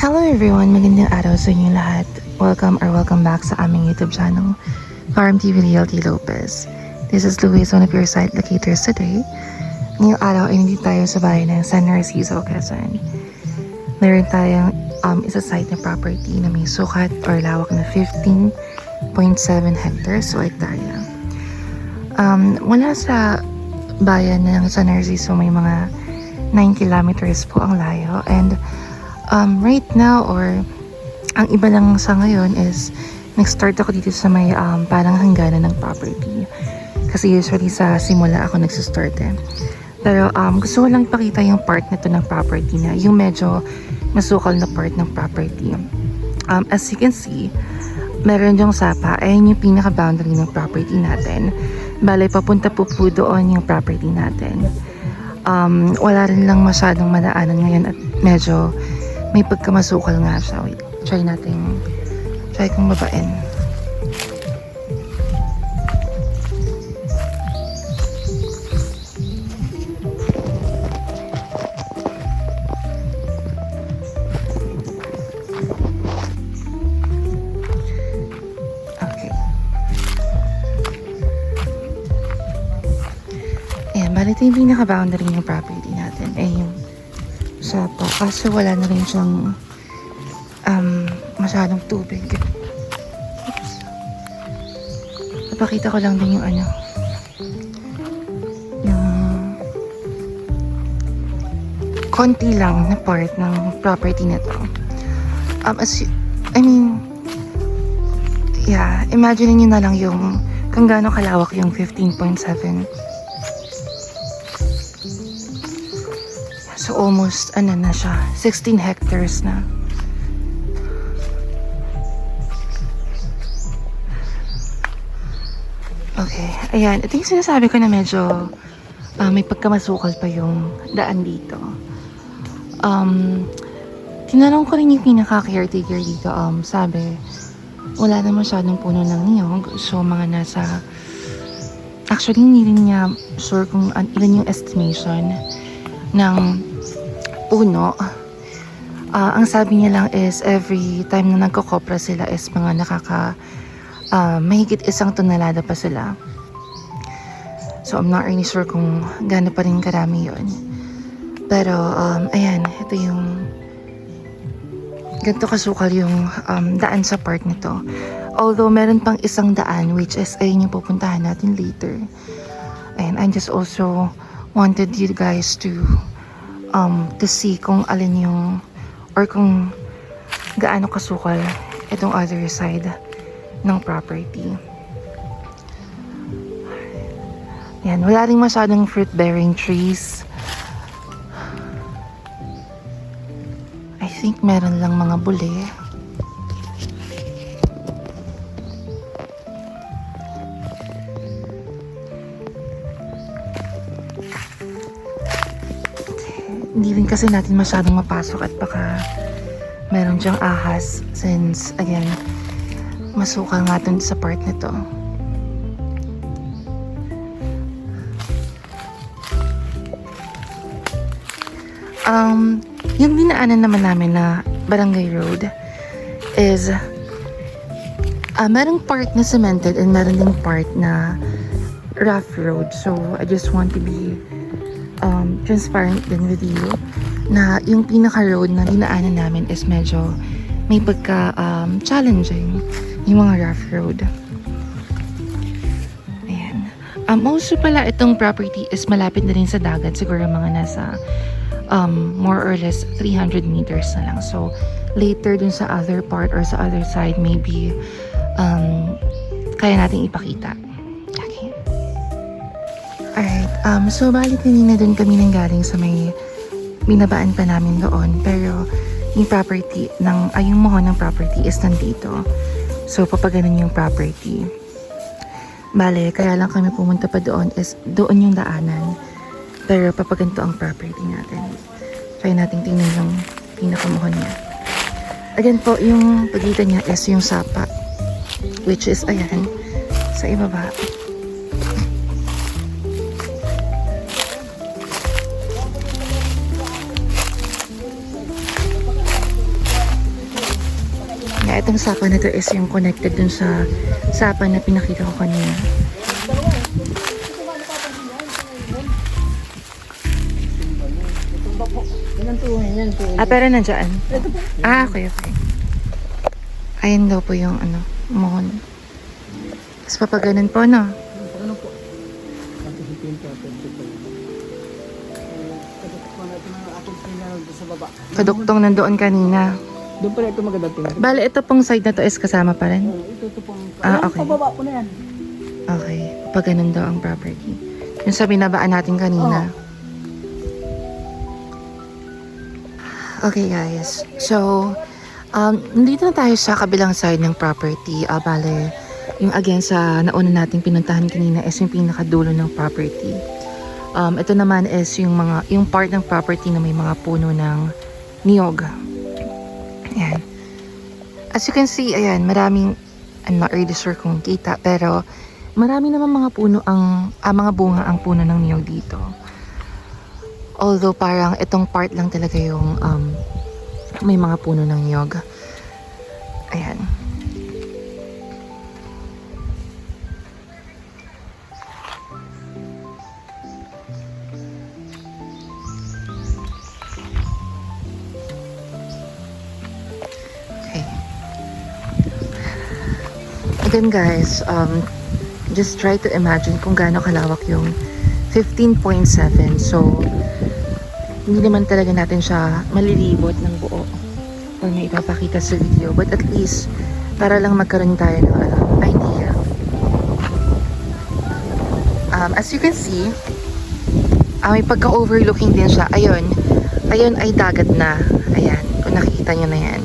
Hello everyone! Magandang araw sa inyo lahat. Welcome back sa aming YouTube channel, Farm TV Realty Lopez. This is Luis, one of your site locators today. Ngayong araw ay nandito tayo sa bayan ng San Narciso, Quezon. Meron tayong isa site na property na may sukat or lawak na 15.7 hectares, so hektarya. Mula sa bayan ng San Narciso may mga 9 kilometers po ang layo, and right now, or ang iba lang sa ngayon is nag-start ako dito sa may parang hangganan ng property. Kasi usually sa simula ako nagsistart eh. Pero gusto ko lang ipakita yung part na to ng property na yung medyo masukal na part ng property. As you can see, meron yung sapa, ayun yung pinaka-boundary ng property natin. Bale, papunta po doon yung property natin. Wala rin lang masyadong madaanan ngayon at medyo may pagkamasukal nga siya. Wait, try kong babain. Okay. Ayan, bali ito yung pinaka-boundary ng property natin. Yung sapa, kaso wala na rin siyang masyadong tubig. Oops. Napakita ko lang din yung yung konti lang na part ng property na to. Imagine niyo na lang yung kung gaano kalawak yung 15.7. So almost na siya, 16 hectares na. Okay, ayan, ito yung sinasabi ko na medyo may pagkamasukal pa yung daan dito. Tinanong ko rin yung pinaka-caretaker dito, sabi wala na masyadong puno ng niyog, so mga nasa, actually hindi rin niya sure kung ilan yung estimation ng puno. Ang sabi niya lang is every time na nagkokopra sila is mga mahigit 1 tonelada pa sila. So I'm not really sure kung gaano pa rin karami yun. Pero ayan, ito yung ganito kasukal yung daan sa part nito. Although meron pang isang daan which is ayun yung pupuntahan natin later. And I just also wanted you guys to see kung alin yung or kung gaano kasukal itong other side ng property. Yan, wala ring masyadong fruit bearing trees. I think meron lang mga buli. Hindi rin kasi natin masyadong mapasok at baka meron dyang ahas since again masukal nga dun sa part na to. Yung dinaanan naman namin na barangay road is merong part na cemented and meron ding part na rough road. So I just want to be transparent din with you na yung pinaka-road na dinaanan namin is medyo may pagka challenging yung mga rough road. Ayan. Also pala itong property is malapit na rin sa dagat, siguro mga nasa more or less 300 meters na lang. So later dun sa other part or sa other side maybe kaya nating ipakita. Okay. Alright, so balik kanina dun kami nanggaling sa may binabaan pa namin doon, pero yung property yung mohon ng property is nandito. So papaganon yung property. Bale, kaya lang kami pumunta pa doon is doon yung daanan, pero papaganto ang property natin. Try natin tingnan yung pinakamuhon niya. Again po, yung pagitan niya is yung sapa, which is ayan sa ibaba. Kaya itong sapa na to is yung connected dun sa sapa na pinakita ko kanina. Pero nandyan. Okay. Ayan daw po yung mohon. Tapos papaganon po, no? Kaduktong nandoon kanina. Doon pala ito maganda tingnan. Bale, ito pong side na to is kasama pa rin. Ito pong... Okay. Pababa po na yan. Okay. Pag ganun daw ang property. Yung sa binabaan natin kanina. Okay guys. So, nandito na tayo sa kabilang side ng property. Bale, yung again sa nauna nating pinuntahan kanina is yung pinakadulo ng property. Ito naman is yung part ng property na may mga puno ng niyog. Ayan. As you can see, ayan, maraming, I'm not really sure kung kita, pero marami naman mga puno mga bunga ang puno ng niyog dito. Although parang itong part lang talaga yung may mga puno ng niyog. Ayan. Again guys, just try to imagine kung gaano kalawak yung 15.7. So, hindi naman talaga natin siya malilibot ng buo or may ipapakita sa video. But at least, para lang magkaroon tayo ng idea. As you can see, may pagka-overlooking din siya. Ayun ay dagat na. Ayan, kung nakikita nyo na yan.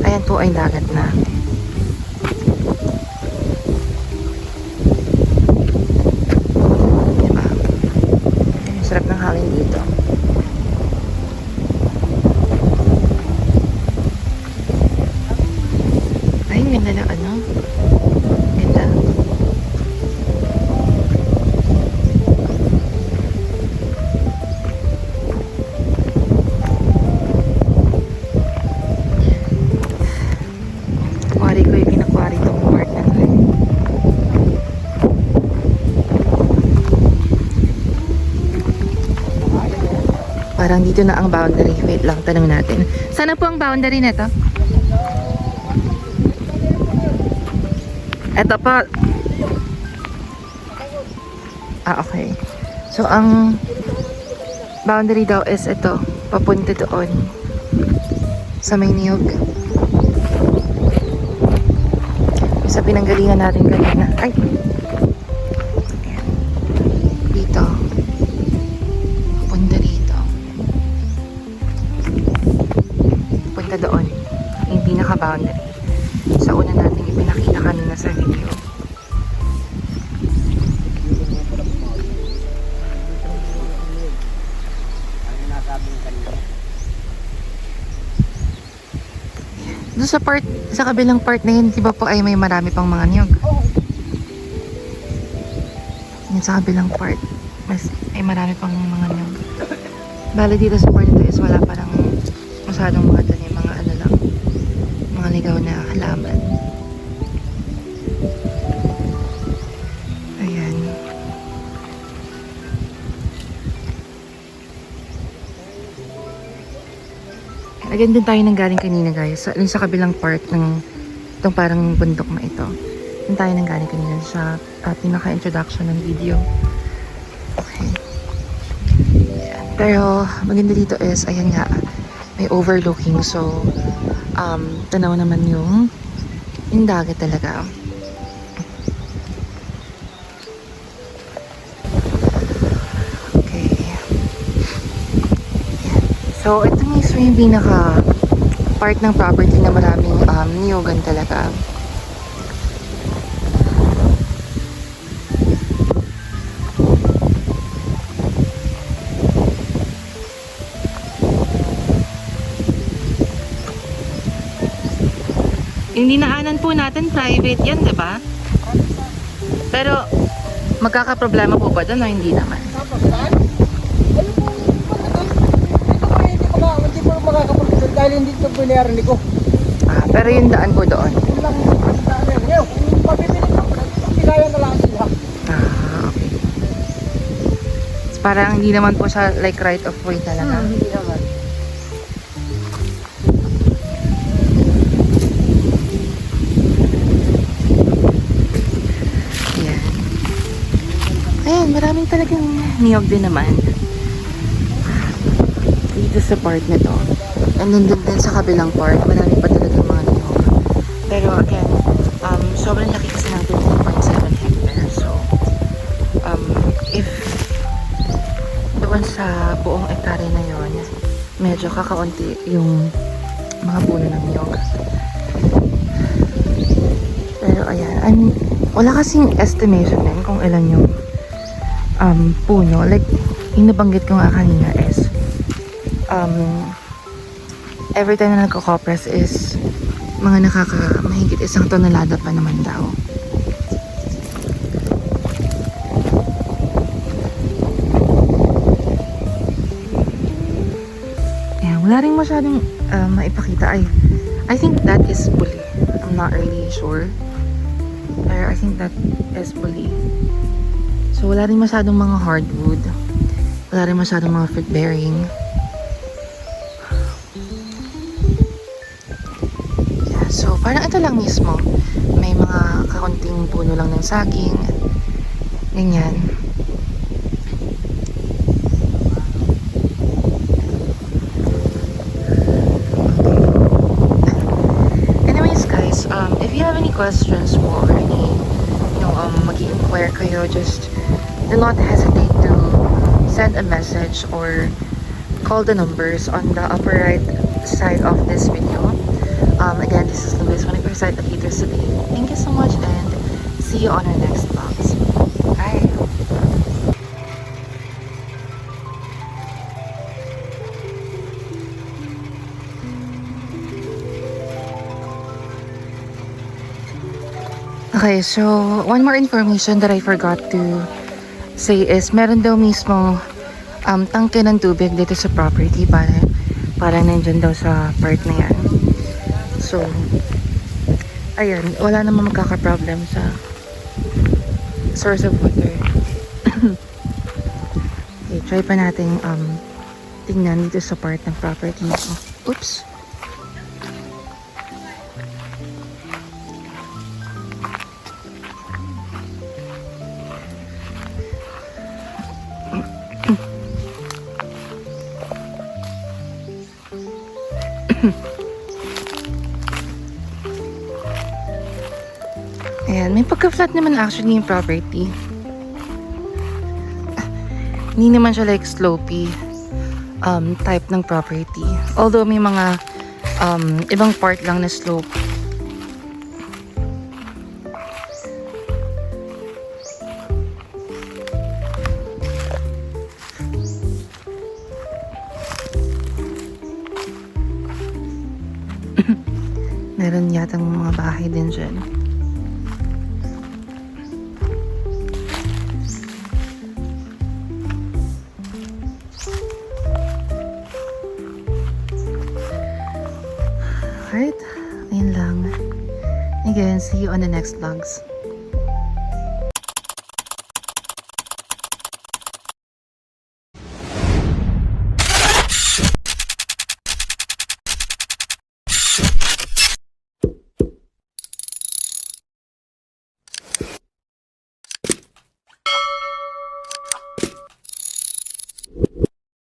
Ayan po ay dagat na. Sarap ng hangin dito. Ay, ganda na ganda. Kuwari ko yung pinakuwari itong part na to. Parang dito na ang boundary. Wait lang, tanong natin. Sana po ang boundary na to? Eto po. Okay. So, ang boundary daw is ito. Papunta doon. Sa may niyog. Sa pinanggalingan natin kanina. Ay! Ayan. Dito. Papunta dito. Punta doon. Yung pinaka-boundary. Sa una natin ipinakita kanina sa video. Doon sa kabilang part na yun, di ba po ay may marami pang mga niyog? Yun sa kabilang part, ay marami pang mga niyog. Bale dito sa part ito is wala parang masyadong mga tanim, mga lang, mga ligaw na halaman. Ayan. Again din tayo nang galing kanina guys. Sa kabilang part ng itong parang bundok na ito. Doon tayo nang galing kanina sa pinaka-introduction ng video. Okay. Ayan. Pero maganda dito is, ayan nga, may overlooking. So, tanaw naman yung dagat talaga. Okay. So, ito mismo yung pinaka part ng property na maraming niyogan talaga. Yung dinaanan po natin, private yan, di ba? Pero, magkakaproblema po ba doon o hindi naman? Hindi ko makakapagpapagod dahil hindi ito binayaran ko. Pero yung daan po doon. Yun lang yung daan yan. Ngayon, kung mabibili ka, pagkigaya na lang sila. Okay. So, parang hindi naman po siya like right of way talaga. Hindi naman. Ayan. Ayan, maraming talagang niyog din naman. Dito sa part na to. And then din sa kabilang part, marami pa talagang mga niyog. Pero again, sobrang laki kasi ng 15.7 hectares. So, if doon sa buong ektare na yon, medyo kakaunti yung mga puno ng niyog. Pero ayan, wala kasing estimation din kung ilan yung puno. Like, yung nabanggit ko nga kanina is every time na nagko-compress is mga mahigit 1 tonelada pa naman daw. Ayan, wala rin masyadong maipakita. I think that is bully. I'm not really sure. Pero I think that is bully. So wala rin masyadong mga hardwood. Wala rin masyadong mga fruit bearing. Yeah, so parang ito lang mismo. May mga kakunting puno lang ng saging. Ganyan. If you have any questions mo or any, mag-i-inquire kayo, just do not hesitate to send a message or call the numbers on the upper right side of this video. Again, this is Luis, one of your site locators today. Thank you so much and see you on our next vlogs. Bye! Okay, so one more information that I forgot to say is meron daw mismo tangke ng tubig dito sa property para nandyan daw sa part na yan. So, ayan, wala namang magkaka-problem sa source of water. Okay, try pa natin tingnan dito sa part ng property nito. Oops! Ayan, may pagka-flat naman actually yung property. Hindi naman siya like slopey type ng property. Although may mga ibang part lang na slope. Meron yatang mga bahay din dyan. Alright, ayun lang. Again, see you on the next vlogs.